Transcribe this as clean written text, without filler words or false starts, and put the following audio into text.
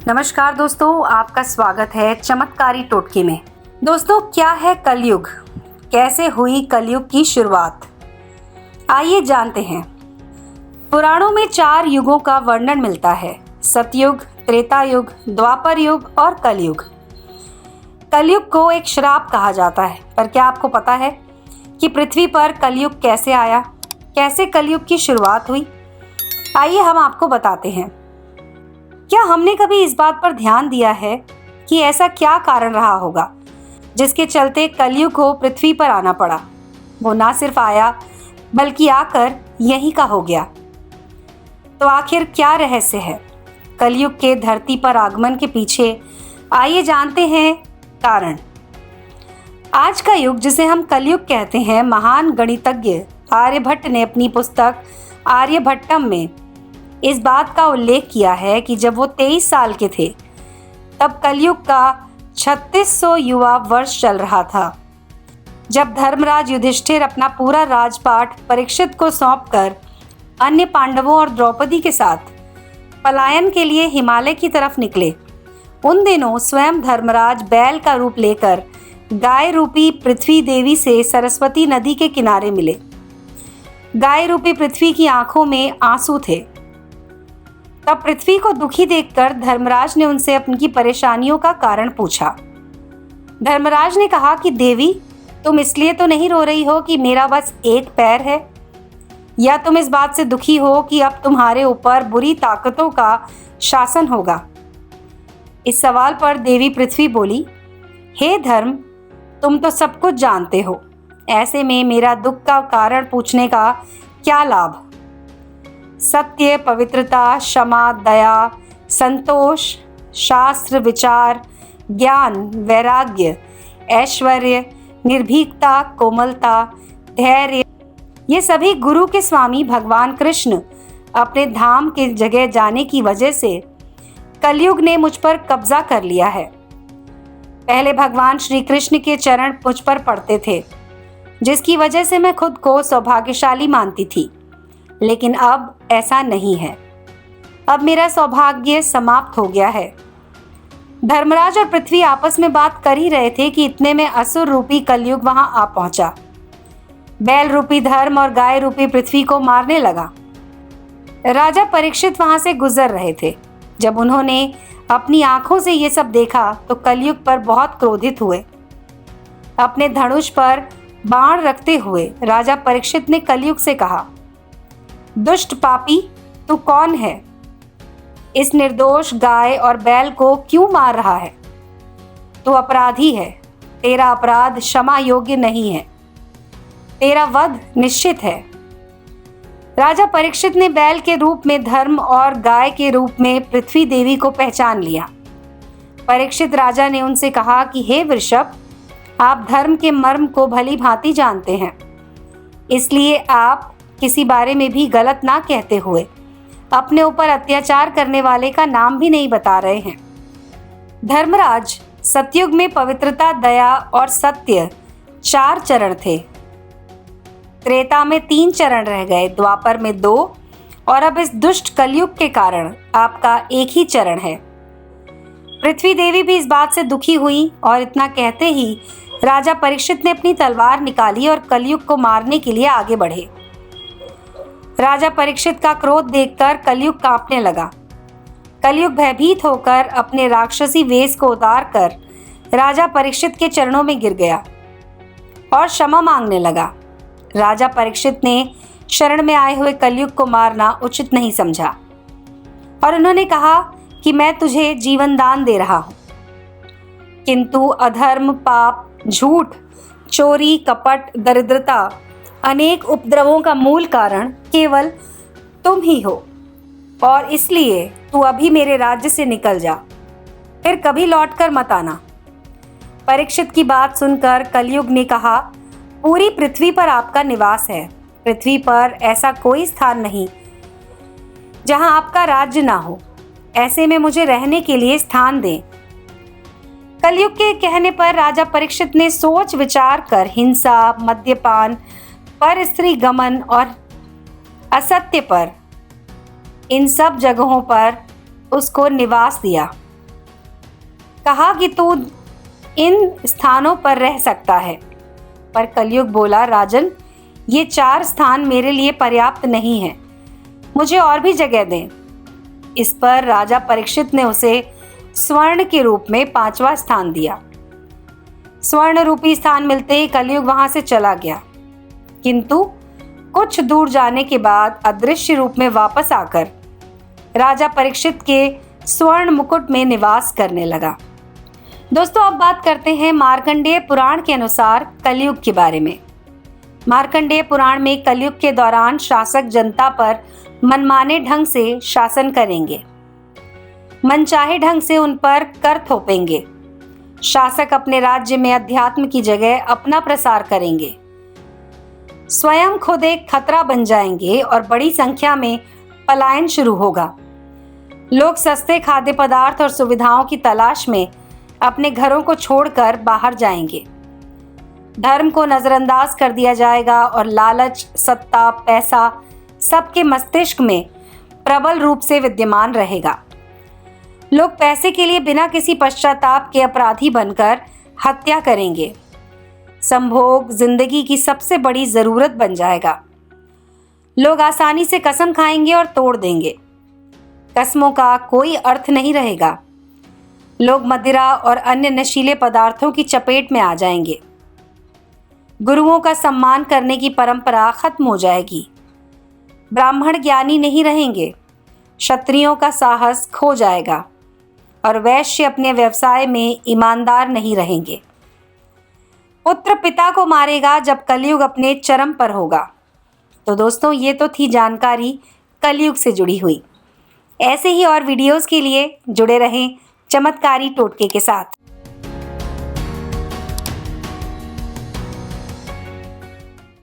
नमस्कार दोस्तों, आपका स्वागत है चमत्कारी टोटके में। दोस्तों, क्या है कलयुग? कैसे हुई कलयुग की शुरुआत? आइए जानते हैं। पुराणों में 4 युगों का वर्णन मिलता है: सतयुग, त्रेता युग, द्वापर युग और कलयुग। कलयुग को एक श्राप कहा जाता है, पर क्या आपको पता है कि पृथ्वी पर कलयुग कैसे आया? कैसे कलयुग की शुरुआत हुई? आइए हम आपको बताते हैं। क्या हमने कभी इस बात पर ध्यान दिया है कि ऐसा क्या कारण रहा होगा जिसके चलते कलयुग को पृथ्वी पर आना पड़ा? वो ना सिर्फ आया बल्कि आकर यहीं का हो गया। तो आखिर क्या रहस्य है कलयुग के धरती पर आगमन के पीछे? आइए जानते हैं कारण। आज का युग, जिसे हम कलयुग कहते हैं, महान गणितज्ञ आर्यभट्ट ने अपनी पुस्तक आर्यभट्टम में इस बात का उल्लेख किया है कि जब वो 23 साल के थे तब कलयुग का 3600 युवा वर्ष चल रहा था। जब धर्मराज युधिष्ठिर अपना पूरा राजपाट परीक्षित को सौंपकर अन्य पांडवों और द्रौपदी के साथ पलायन के लिए हिमालय की तरफ निकले, उन दिनों स्वयं धर्मराज बैल का रूप लेकर गाय रूपी पृथ्वी देवी से सरस्वती नदी के किनारे मिले। गाय रूपी पृथ्वी की आंखों में आंसू थे। तब पृथ्वी को दुखी देखकर धर्मराज ने उनसे उनकी परेशानियों का कारण पूछा। धर्मराज ने कहा कि देवी, तुम इसलिए तो नहीं रो रही हो कि मेरा बस एक पैर है, या तुम इस बात से दुखी हो कि अब तुम्हारे ऊपर बुरी ताकतों का शासन होगा? इस सवाल पर देवी पृथ्वी बोली, हे धर्म, तुम तो सब कुछ जानते हो, ऐसे में मेरा दुख का कारण पूछने का क्या लाभ? सत्य, पवित्रता, क्षमा, दया, संतोष, शास्त्र, विचार, ज्ञान, वैराग्य, ऐश्वर्य, निर्भीकता, कोमलता, धैर्य, ये सभी गुरु के स्वामी भगवान कृष्ण अपने धाम के जगह जाने की वजह से कलयुग ने मुझ पर कब्जा कर लिया है। पहले भगवान श्री कृष्ण के चरण मुझ पर पड़ते थे, जिसकी वजह से मैं खुद को सौभाग्यशाली मानती थी, लेकिन अब ऐसा नहीं है। अब मेरा सौभाग्य समाप्त हो गया है। धर्मराज और पृथ्वी आपस में बात कर ही रहे थे कि इतने में असुर रूपी कलयुग वहां आ पहुंचा। बैल रूपी धर्म और गाय रूपी पृथ्वी को मारने लगा। राजा परीक्षित वहां से गुजर रहे थे। जब उन्होंने अपनी आंखों से ये सब देखा तो कलयुग पर बहुत क्रोधित हुए। अपने धनुष पर बाण रखते हुए राजा परीक्षित ने कलयुग से कहा, दुष्ट पापी, तू कौन है? इस निर्दोष गाय और बैल को क्यों मार रहा है? तू अपराधी है। तेरा अपराध क्षमा योग्य नहीं है। तेरा वध निश्चित है। राजा परीक्षित ने बैल के रूप में धर्म और गाय के रूप में पृथ्वी देवी को पहचान लिया। परीक्षित राजा ने उनसे कहा कि हे वृषभ, आप धर्म के मर्म को भली भांति जानते हैं, इसलिए आप किसी बारे में भी गलत ना कहते हुए अपने ऊपर अत्याचार करने वाले का नाम भी नहीं बता रहे हैं। धर्मराज, सतयुग में पवित्रता, दया और सत्य 4 चरण थे। त्रेता में 3 चरण रह गए, द्वापर में 2, और अब इस दुष्ट कलयुग के कारण आपका एक ही चरण है। पृथ्वी देवी भी इस बात से दुखी हुई और इतना कहते ही राजा परीक्षित ने अपनी तलवार निकाली और कलयुग को मारने के लिए आगे बढ़े। राजा परीक्षित का क्रोध देखकर कलयुग कांपने लगा। कलयुग भयभीत होकर अपने राक्षसी वेश को उतार कर राजा परीक्षित के चरणों में गिर गया और क्षमा मांगने लगा। राजा परीक्षित ने शरण में आए हुए कलयुग को मारना उचित नहीं समझा और उन्होंने कहा कि मैं तुझे जीवन दान दे रहा हूं, किंतु अधर्म, पाप, झूठ, चोरी, कपट, दरिद्रता, अनेक उपद्रवों का मूल कारण केवल तुम ही हो, और इसलिए तू अभी मेरे राज्य से निकल जा, फिर कभी लौटकर मत आना। परीक्षित की बात सुनकर कलयुग ने कहा, पूरी पृथ्वी पर आपका निवास है। पृथ्वी पर ऐसा कोई स्थान नहीं जहां आपका राज्य ना हो। ऐसे में मुझे रहने के लिए स्थान दें। कलयुग के कहने पर राजा परीक्षित ने सोच विचार कर हिंसा, मद्यपान, पर स्त्री गमन और असत्य पर, इन सब जगहों पर उसको निवास दिया। कहा कि तू इन स्थानों पर रह सकता है। पर कलयुग बोला, राजन, ये 4 स्थान मेरे लिए पर्याप्त नहीं है, मुझे और भी जगह दें। इस पर राजा परीक्षित ने उसे स्वर्ण के रूप में 5वां स्थान दिया। स्वर्ण रूपी स्थान मिलते ही कलयुग वहां से चला गया, किंतु कुछ दूर जाने के बाद अदृश्य रूप में वापस आकर राजा परीक्षित के स्वर्ण मुकुट में निवास करने लगा। दोस्तों, अब बात करते हैं मार्कंडेय पुराण के अनुसार कलयुग के बारे में। मार्कंडेय पुराण में कलयुग के दौरान शासक जनता पर मनमाने ढंग से शासन करेंगे, मनचाहे ढंग से उन पर कर थोपेंगे। शासक अपने राज्य में अध्यात्म की जगह अपना प्रसार करेंगे, स्वयं खुद एक खतरा बन जाएंगे और बड़ी संख्या में पलायन शुरू होगा। लोग सस्ते खाद्य पदार्थ और सुविधाओं की तलाश में अपने घरों को छोड़कर बाहर जाएंगे। धर्म को नजरअंदाज कर दिया जाएगा और लालच, सत्ता, पैसा सबके मस्तिष्क में प्रबल रूप से विद्यमान रहेगा। लोग पैसे के लिए बिना किसी पश्चाताप के अपराधी बनकर हत्या करेंगे। संभोग जिंदगी की सबसे बड़ी जरूरत बन जाएगा। लोग आसानी से कसम खाएंगे और तोड़ देंगे। कसमों का कोई अर्थ नहीं रहेगा। लोग मदिरा और अन्य नशीले पदार्थों की चपेट में आ जाएंगे। गुरुओं का सम्मान करने की परंपरा खत्म हो जाएगी। ब्राह्मण ज्ञानी नहीं रहेंगे। क्षत्रियों का साहस खो जाएगा और वैश्य अपने व्यवसाय में ईमानदार नहीं रहेंगे। पुत्र पिता को मारेगा जब कलयुग अपने चरम पर होगा। तो दोस्तों, ये तो थी जानकारी कलयुग से जुड़ी हुई। ऐसे ही और वीडियोस के लिए जुड़े रहें चमत्कारी टोटके के साथ।